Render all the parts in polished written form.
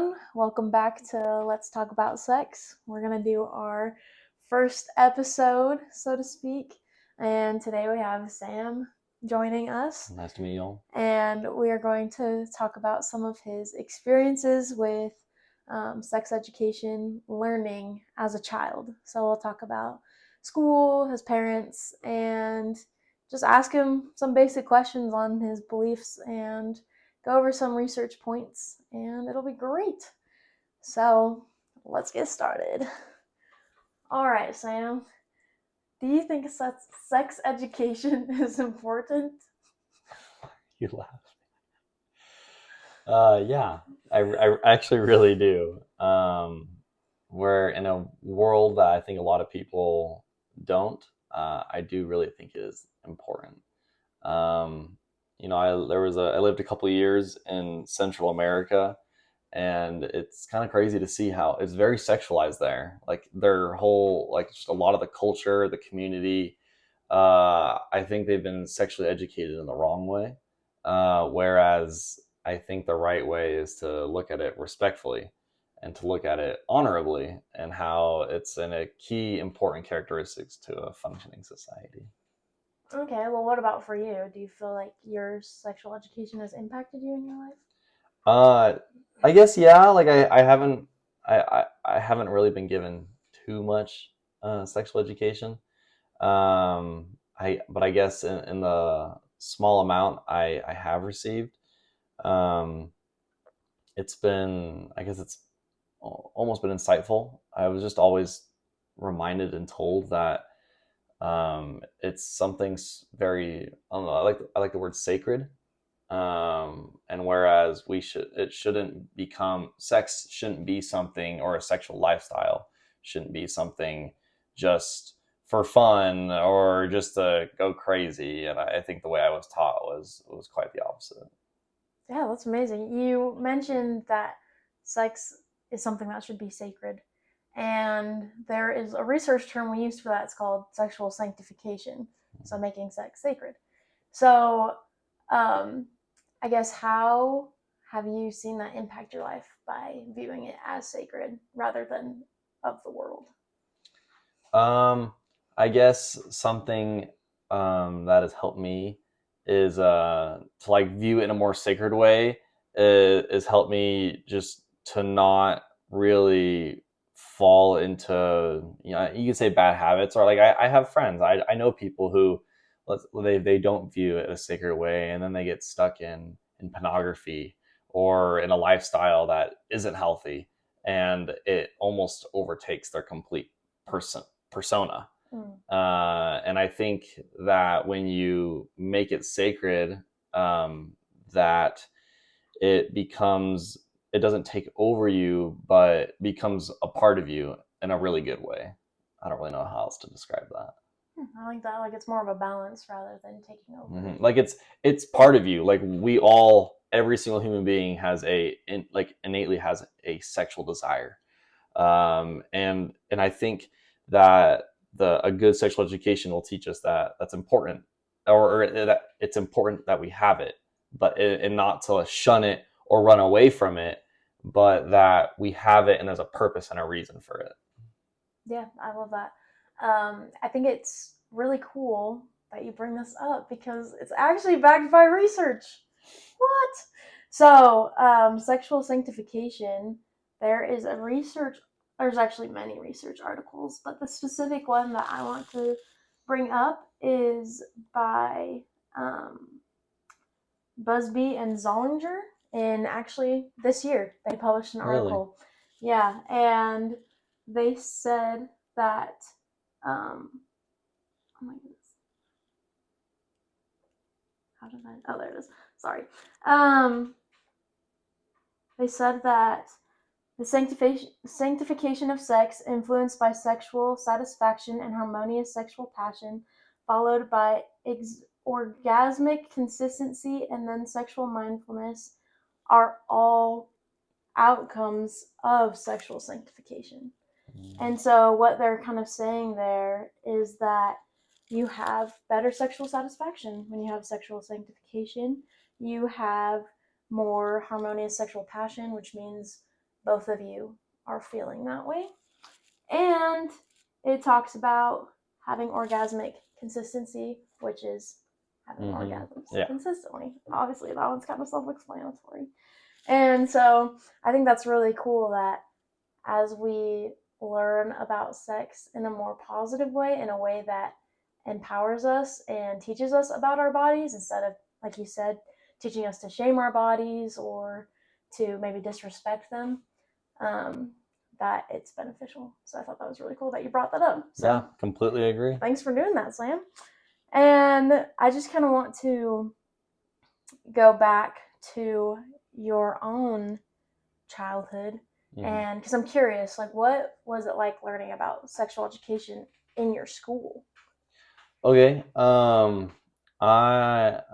everyone. Welcome back to Let's Talk About Sex. We're going to do our first episode, so to speak. And today we have Sam joining us. Nice to meet you all. And we are going to talk about some of his experiences with sex education learning as a child. So we'll talk about school, his parents, and just ask him some basic questions on his beliefs and go over some research points, and it'll be great. So let's get started. All right, Sam. Do you think sex education is important? You laugh. Yeah, I actually really do. We're in a world that I think a lot of people don't. I do really think it is important. I lived a couple of years in Central America, and it's kind of crazy to see how it's very sexualized there. Like their whole, like just a lot of the culture, the community. I think they've been sexually educated in the wrong way. Whereas I think the right way is to look at it respectfully and to look at it honorably, and how it's in a key important characteristics to a functioning society. Okay, well, what about for you? Do you feel like your sexual education has impacted you in your life? Uh, I guess yeah. Like I haven't really been given too much sexual education. But I guess in the small amount I have received, um, I guess it's almost been insightful. I was just always reminded and told that it's something very, I don't know, I like the word sacred. And whereas sex shouldn't be something, or a sexual lifestyle shouldn't be something just for fun or just to go crazy. And I think the way I was taught was quite the opposite. Yeah, that's amazing. You mentioned that sex is something that should be sacred. And there is a research term we use for that. It's called sexual sanctification. So making sex sacred. So, um, I guess how have you seen that impact your life by viewing it as sacred rather than of the world? Um, I guess something that has helped me is to like view it in a more sacred way. Is helped me just to not really fall into, you could say, bad habits. Or like I have friends, I know people who they don't view it a sacred way, and then they get stuck in pornography or in a lifestyle that isn't healthy, and it almost overtakes their complete persona. Mm. And I think that when you make it sacred, that it doesn't take over you, but becomes a part of you in a really good way. I don't really know how else to describe that. I like that. Like it's more of a balance rather than taking over. Mm-hmm. Like it's part of you. Like every single human being innately has a sexual desire. And I think that a good sexual education will teach us that that's important, or that it's important that we have it, but and not to shun it or run away from it, but that we have it and there's a purpose and a reason for it. Yeah, I love that. I think it's really cool that you bring this up because it's actually backed by research. What? So, sexual sanctification, there is a research, there's actually many research articles, but the specific one that I want to bring up is by Busby and Zollinger. And actually, this year, they published an article. Really? Yeah, and they said that, oh my goodness. How did I? Oh, there it is. Sorry. They said that the sanctification of sex, influenced by sexual satisfaction and harmonious sexual passion, followed by orgasmic consistency and then sexual mindfulness, are all outcomes of sexual sanctification. And so, what they're kind of saying there is that you have better sexual satisfaction when you have sexual sanctification. You have more harmonious sexual passion, which means both of you are feeling that way. And it talks about having orgasmic consistency, which is having orgasms consistently. Obviously, that one's kind of self-explanatory. And so I think that's really cool that as we learn about sex in a more positive way, in a way that empowers us and teaches us about our bodies instead of, like you said, teaching us to shame our bodies or to maybe disrespect them, that it's beneficial. So I thought that was really cool that you brought that up. So yeah, completely agree. Thanks for doing that, Sam. And I just kind of want to go back to your own childhood. And because I'm curious, like, what was it like learning about sexual education in your school? Okay. I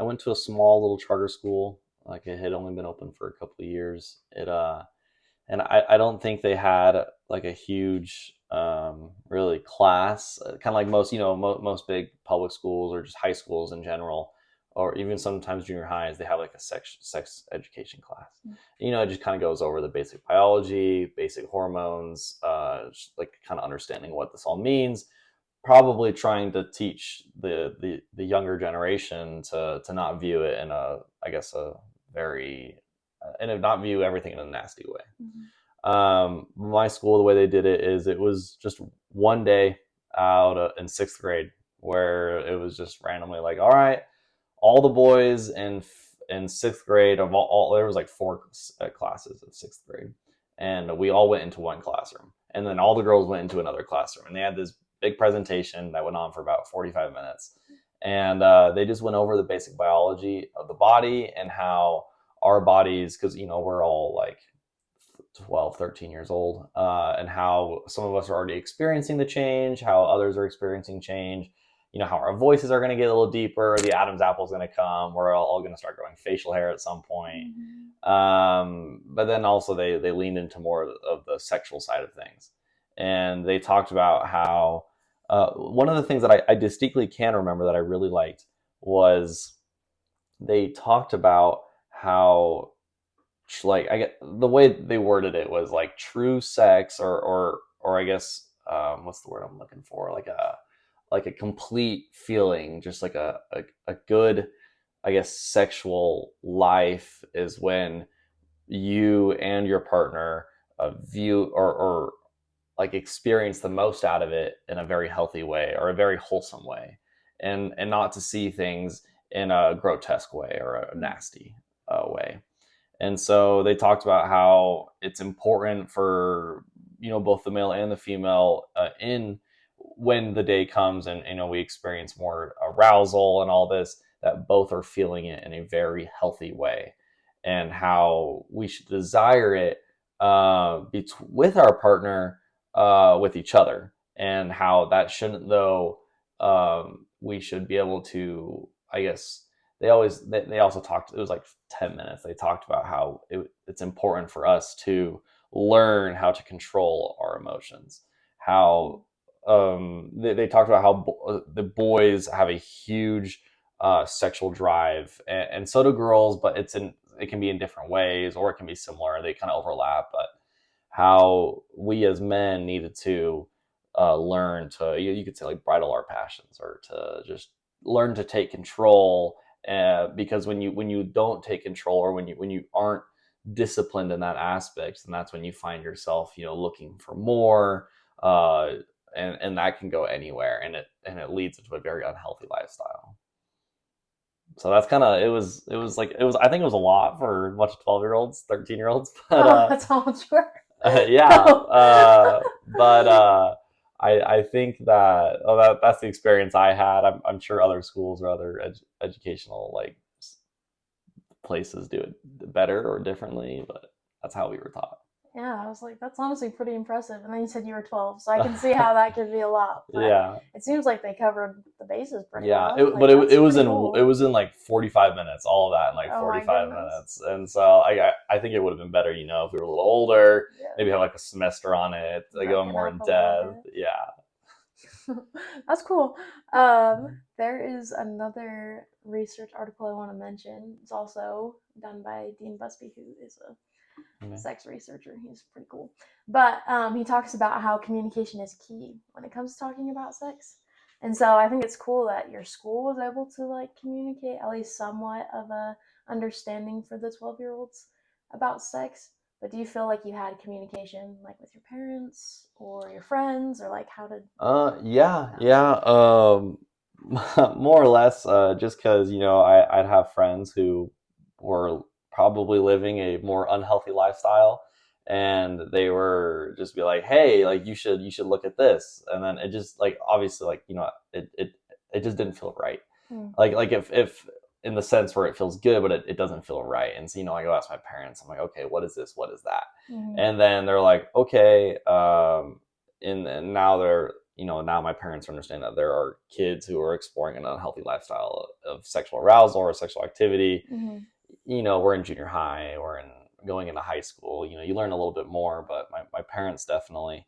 went to a small little charter school. Like, it had only been open for a couple of years. And I don't think they had like a huge really class, kind of like most, most big public schools or just high schools in general, or even sometimes junior highs, they have like a sex education class. It just kind of goes over the basic biology, basic hormones, like kind of understanding what this all means, probably trying to teach the younger generation to not view it in a, I guess, a very and not view everything in a nasty way. My school, the way they did it is it was just one day out in sixth grade where it was just randomly like, all right, all the boys in sixth grade of all there was like four classes of sixth grade, and we all went into one classroom, and then all the girls went into another classroom, and they had this big presentation that went on for about 45 minutes, and they just went over the basic biology of the body and how our bodies, because we're all like 12, 13 years old, and how some of us are already experiencing the change, how others are experiencing change, how our voices are going to get a little deeper, the Adam's apple is going to come, we're all going to start growing facial hair at some point. But then also they leaned into more of the sexual side of things. And they talked about how one of the things that I distinctly can remember that I really liked was they talked about how, like, I get the way they worded it was like true sex, or I guess, what's the word I'm looking for, like a complete feeling, just like a good, I guess, sexual life is when you and your partner view or like experience the most out of it in a very healthy way or a very wholesome way, and not to see things in a grotesque way or a nasty way. And so they talked about how it's important for both the male and the female, in when the day comes and we experience more arousal and all this, that both are feeling it in a very healthy way, and how we should desire it with our partner, with each other, and how that shouldn't, though, we should be able to, I guess, they also talked, it was like 10 minutes, they talked about how it's important for us to learn how to control our emotions, how they talked about how the boys have a huge sexual drive, and so do girls, but it can be in different ways, or it can be similar, they kind of overlap, but how we as men needed to learn to, you could say, like, bridle our passions, or to just learn to take control, because when you don't take control, or when you aren't disciplined in that aspect, then that's when you find yourself looking for more, and that can go anywhere, and it leads into a very unhealthy lifestyle. So that's kind of, I think it was a lot for a bunch of 12-year-olds, 13-year-olds, but That's all sure. yeah, but I think that, that's the experience I had. I'm sure other schools or other educational, like, places do it better or differently, but that's how we were taught. Yeah, I was like, that's honestly pretty impressive. And then you said you were 12, so I can see how that could be a lot. But Yeah, it seems like they covered the bases pretty yeah. well. But it was cool. it was in like 45 minutes, all of that in like Oh 45 minutes, and so I think it would have been better, if we were a little older, maybe have like a semester on it, like go more in depth. Yeah. That's cool. There is another research article I want to mention. It's also done by Dean Busby, who is a Okay. sex researcher. He's pretty cool. But he talks about how communication is key when it comes to talking about sex. And so I think it's cool that your school was able to like communicate at least somewhat of a understanding for the 12-year-olds about sex. But do you feel like you had communication like with your parents or your friends, or like how did Yeah, that? yeah. More or less, just because, I'd have friends who were probably living a more unhealthy lifestyle, and they were just be like, "Hey, like you should look at this," and then it just like obviously like it just didn't feel right. Mm. Like if in the sense where it feels good, but it doesn't feel right, and so I go ask my parents. I'm like, "Okay, what is this? What is that?" Mm-hmm. And then they're like, "Okay," and now now my parents understand that there are kids who are exploring an unhealthy lifestyle of sexual arousal or sexual activity. Mm-hmm. We're in junior high or in going into high school. You learn a little bit more, but my parents definitely.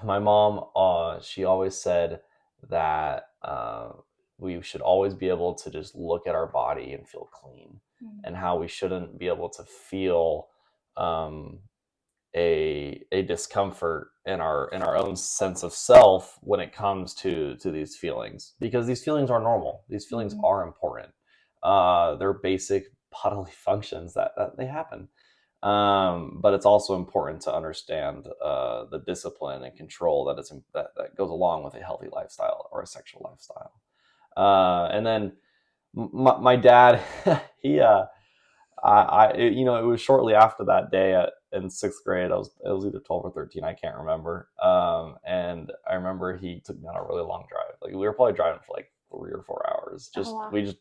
My mom, she always said that we should always be able to just look at our body and feel clean, Mm-hmm. and how we shouldn't be able to feel um, a discomfort in our own sense of self when it comes to these feelings, because these feelings are normal. These feelings Mm-hmm. are important. They're basic bodily functions that they happen. But it's also important to understand the discipline and control that goes along with a healthy lifestyle or a sexual lifestyle. And then my dad, he it was shortly after that day in sixth grade. I was either 12 or 13. I can't remember. And I remember he took me on a really long drive. Like we were probably driving for like 3 or 4 hours. Oh Just wow. we just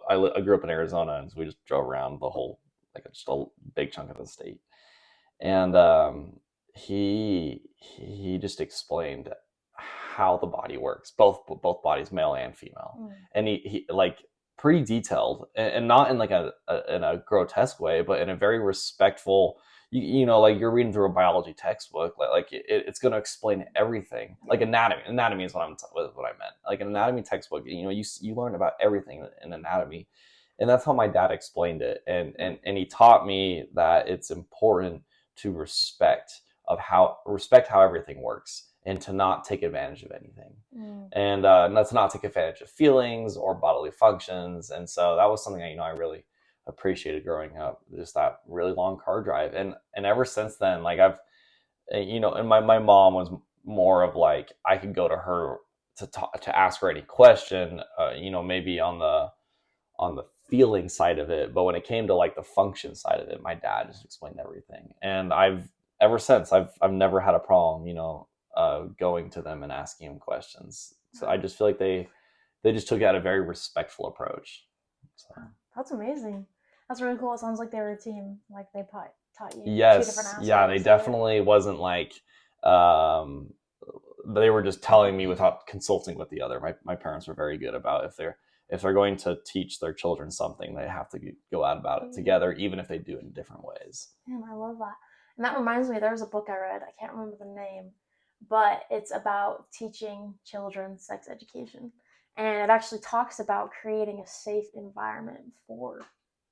I grew up in Arizona, and so we just drove around the whole like just a big chunk of the state. And he just explained how the body works, both bodies, male and female, Mm. and he like pretty detailed, and not in like in a grotesque way, but in a very respectful. Like you're reading through a biology textbook, like it's going to explain everything. Like Yeah. anatomy is what I meant. Like an anatomy textbook, you learn about everything in anatomy, and that's how my dad explained it, and he taught me that it's important to respect how everything works, and to not take advantage of anything, Mm. and let's not take advantage of feelings or bodily functions. And so that was something that I really appreciated growing up, just that really long car drive. And ever since then, like I've and my mom was more of like, I could go to her to ask her any question, maybe on the feeling side of it, but when it came to like the function side of it, my dad just explained everything. And I've ever since I've never had a problem, going to them and asking them questions. So I just feel like they just took out a very respectful approach. So Wow. That's amazing. That's really cool. It sounds like they were a team. Like they taught you two different yes, yeah, they aspects of it. definitely wasn't like um they were just telling me without consulting with the other. My parents were very good about if they're going to teach their children something, they have to go out about it Mm-hmm. together, even if they do it in different ways. Man, I love that. And that reminds me, there was a book I read. I can't remember the name, but it's about teaching children sex education. And it actually talks about creating a safe environment for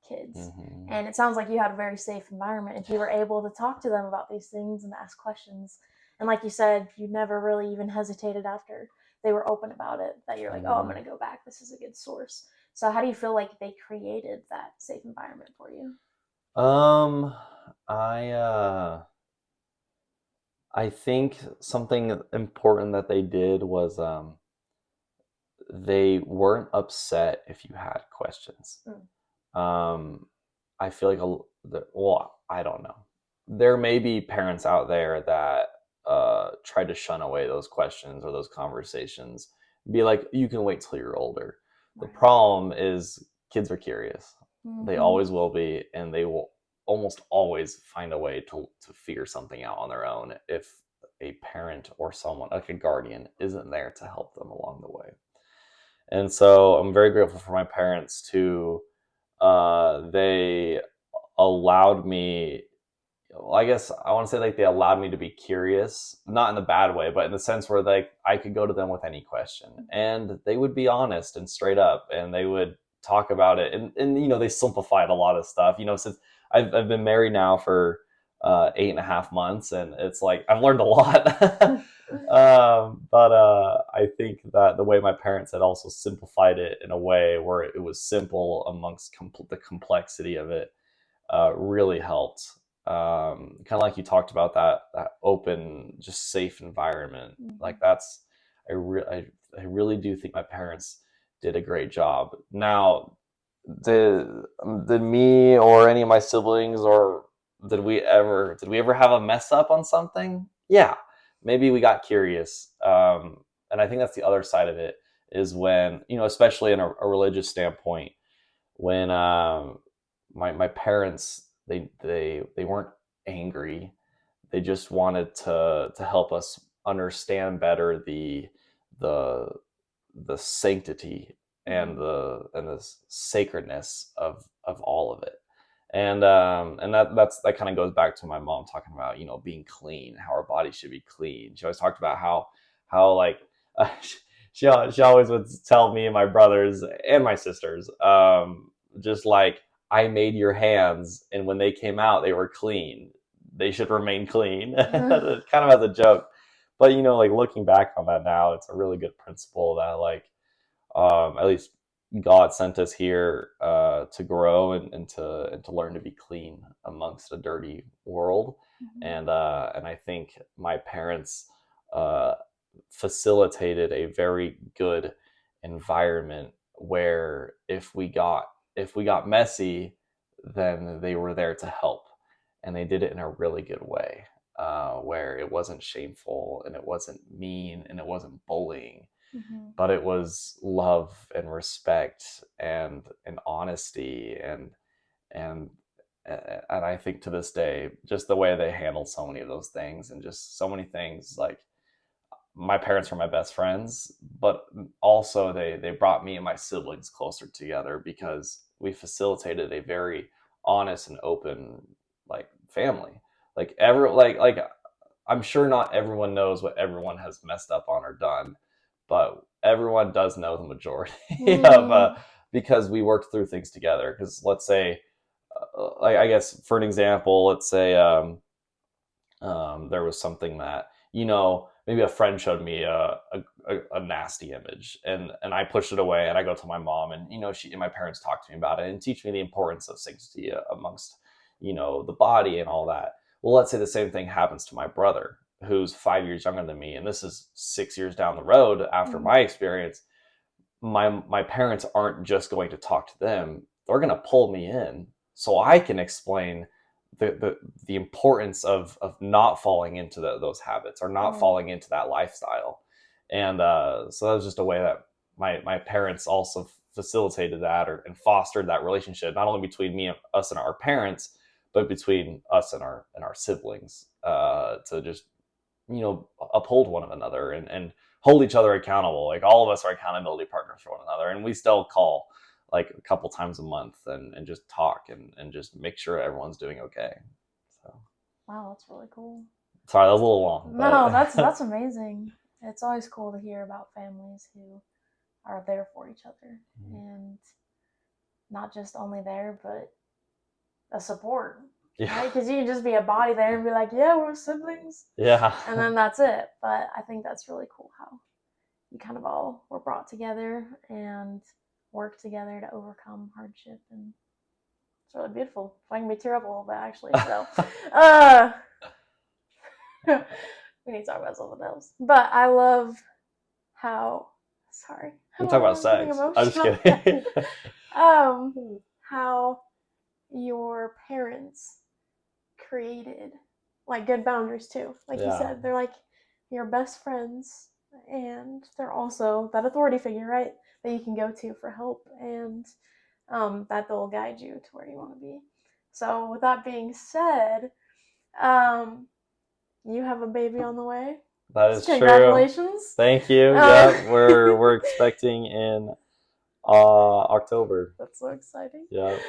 kids. Mm-hmm. And it sounds like you had a very safe environment if you were able to talk to them about these things and ask questions. And like you said, you never really even hesitated after they were open about it, that you're like, oh, I'm Mm-hmm. going to go back. This is a good source. So, how do you feel like they created that safe environment for you? Um, I uh, I think something important that they did was they weren't upset if you had questions. Mm. Um, I feel like well, I don't know. There may be parents out there that try to shun away those questions or those conversations. Be like, you can wait till you're older. The Right. problem is kids are curious. They Mm-hmm. always will be, and they will almost always find a way to figure something out on their own if a parent or someone like a guardian isn't there to help them along the way. And so I'm very grateful for my parents to they allowed me, well, I guess I want to say like they allowed me to be curious, not in the bad way, but in the sense where like I could go to them with any question, and they would be honest and straight up, and they would talk about it. And they simplified a lot of stuff, since I've been married now for 8.5 months, and it's like I've learned a lot. But I think that the way my parents had also simplified it in a way where it was simple amongst the complexity of it really helped. Kind of like you talked about that open, just safe environment. Like that's I really do think my parents did a great job. Now, did did me or any of my siblings or did we ever have a mess up on something? Yeah, maybe we got curious. And I think that's the other side of it is when especially in a religious standpoint, when my parents they weren't angry, they just wanted to help us understand better the the sanctity and the sacredness of all of it. And that kind of goes back to my mom talking about being clean, how our body should be clean. She always talked about how like she always would tell me and my brothers and my sisters, just like, I made your hands, and when they came out, they were clean. They should remain clean, kind of as a joke. But like looking back on that now, it's a really good principle that like at least God sent us here to grow and to learn to be clean amongst a dirty world. And I think my parents uh, facilitated a very good environment where if we got messy, then they were there to help, and they did it in a really good way, where it wasn't shameful and it wasn't mean and it wasn't bullying, but it was love and respect and honesty and and I think to this day, just the way they handled so many of those things and just so many things, like my parents were my best friends, but also they brought me and my siblings closer together because we facilitated a very honest and open like family. Like I'm sure not everyone knows what everyone has messed up on or done, but everyone does know the majority of because we worked through things together. Because let's say, like I guess for an example, let's say there was something that maybe a friend showed me a nasty image, and I pushed it away, and I go to my mom, and she and my parents talk to me about it and teach me the importance of sanctity amongst the body and all that. Well, let's say the same thing happens to my brother, who's 5 years younger than me, and this is 6 years down the road after my experience. My parents aren't just going to talk to them; they're going to pull me in so I can explain the importance of not falling into those habits or not falling into that lifestyle. And so that was just a way that my parents also facilitated that and fostered that relationship, not only between us and our parents, but between us and our siblings, to just uphold one another and hold each other accountable. Like all of us are accountability partners for one another, and we still call like a couple times a month and just talk and just make sure everyone's doing okay. So Wow, that's really cool. sorry, that was a little long. No, that's amazing. It's always cool to hear about families who are there for each other and not just only there, but a support. Yeah. Right? Because you can just be a body there and be like, yeah, we're siblings. Yeah. And then that's it. But I think that's really cool how you kind of all were brought together and worked together to overcome hardship. And it's really beautiful. If I can be tearful a little bit, actually. So, we need to talk about something else. But I love how, sorry. I'm talking about sex. I'm just kidding. How your parents created like good boundaries too. Like you said, they're like your best friends, and they're also that authority figure, right? That you can go to for help, and that they'll guide you to where you want to be. So, with that being said, you have a baby on the way. That is Congratulations. True. Thank you. Yeah, we're expecting in October. That's so exciting. Yeah.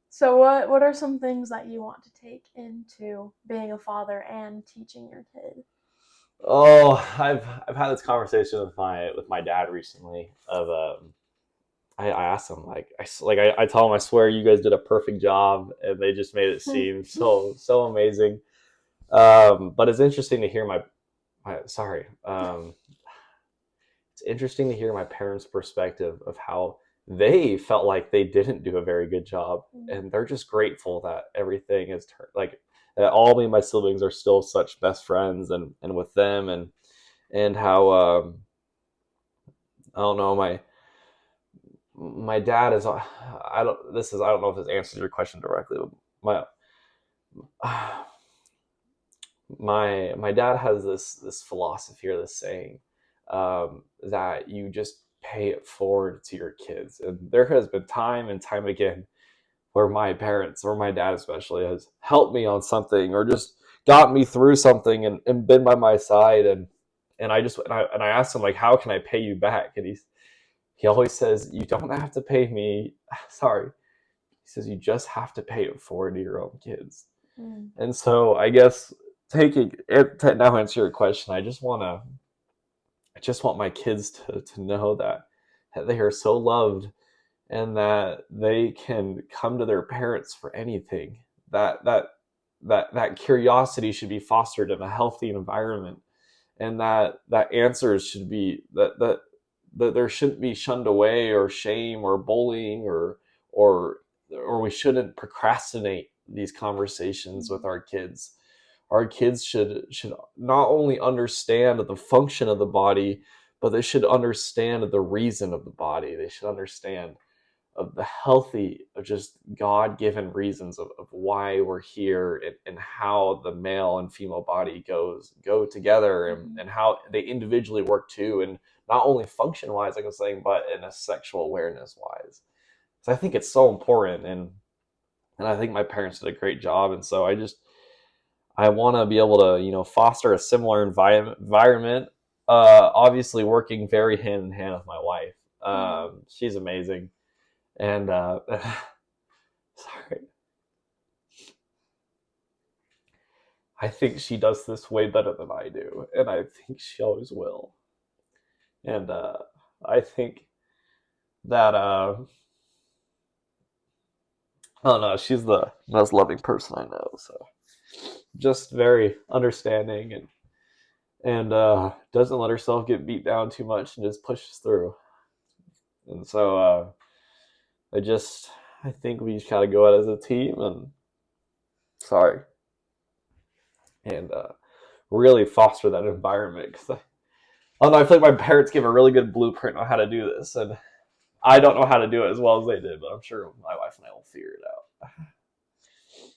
So what are some things that you want to take into being a father and teaching your kid? Oh, I've had this conversation with my dad recently of I asked them I tell them I swear you guys did a perfect job, and they just made it seem so amazing. But it's interesting to hear my sorry. It's interesting to hear my parents' perspective of how they felt like they didn't do a very good job, and they're just grateful that everything is like that all me and my siblings are still such best friends, and with them, and how I don't know, my dad is I don't know if this answers your question directly, but my my dad has this philosophy or this saying, that you just pay it forward to your kids. And there has been time and time again where my parents, or my dad especially, has helped me on something or just got me through something, and been by my side. And I asked him, like, how can I pay you back? And he always says, you don't have to pay me. Sorry. He says, you just have to pay it forward to your own kids. And so I guess taking it to now answer your question, I just want my kids to know that they are so loved, and that they can come to their parents for anything. That curiosity should be fostered in a healthy environment, and that answers should be that there shouldn't be shunned away, or shame, or bullying, or or we shouldn't procrastinate these conversations with our kids. Our kids should not only understand the function of the body, but they should understand the reason of the body. They should understand of the healthy, of just God-given reasons of why we're here, and how the male and female body go together, and how they individually work too, and not only function wise, like I was saying, but in a sexual awareness wise. So I think it's so important, and I think my parents did a great job. And so I want to be able to, foster a similar environment. Obviously, working very hand in hand with my wife. She's amazing, and sorry, I think she does this way better than I do, and I think she always will. And I think that I don't know. She's the most loving person I know. So just very understanding, and doesn't let herself get beat down too much, and just pushes through. And so I just I think we just gotta go out as a team, and sorry, and really foster that environment, because I don't know, I feel like my parents gave a really good blueprint on how to do this, and I don't know how to do it as well as they did, but I'm sure my wife and I will figure it out.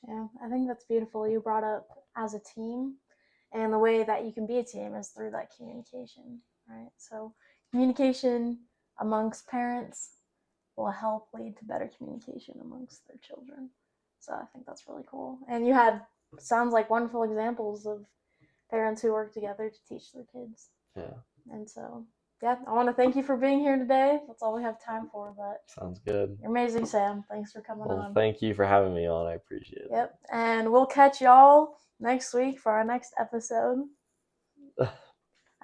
Yeah, I think that's beautiful. You brought up as a team, and the way that you can be a team is through that communication, right? So, communication amongst parents will help lead to better communication amongst their children. So, I think that's really cool. And you had, sounds like, wonderful examples of parents who work together to teach their kids. Yeah. And so, yeah, I want to thank you for being here today. That's all we have time for, but Sounds good. you're amazing, Sam. Thanks for coming Well, on. thank you for having me on. I appreciate it. Yep. And we'll catch y'all next week for our next episode. I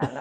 don't know.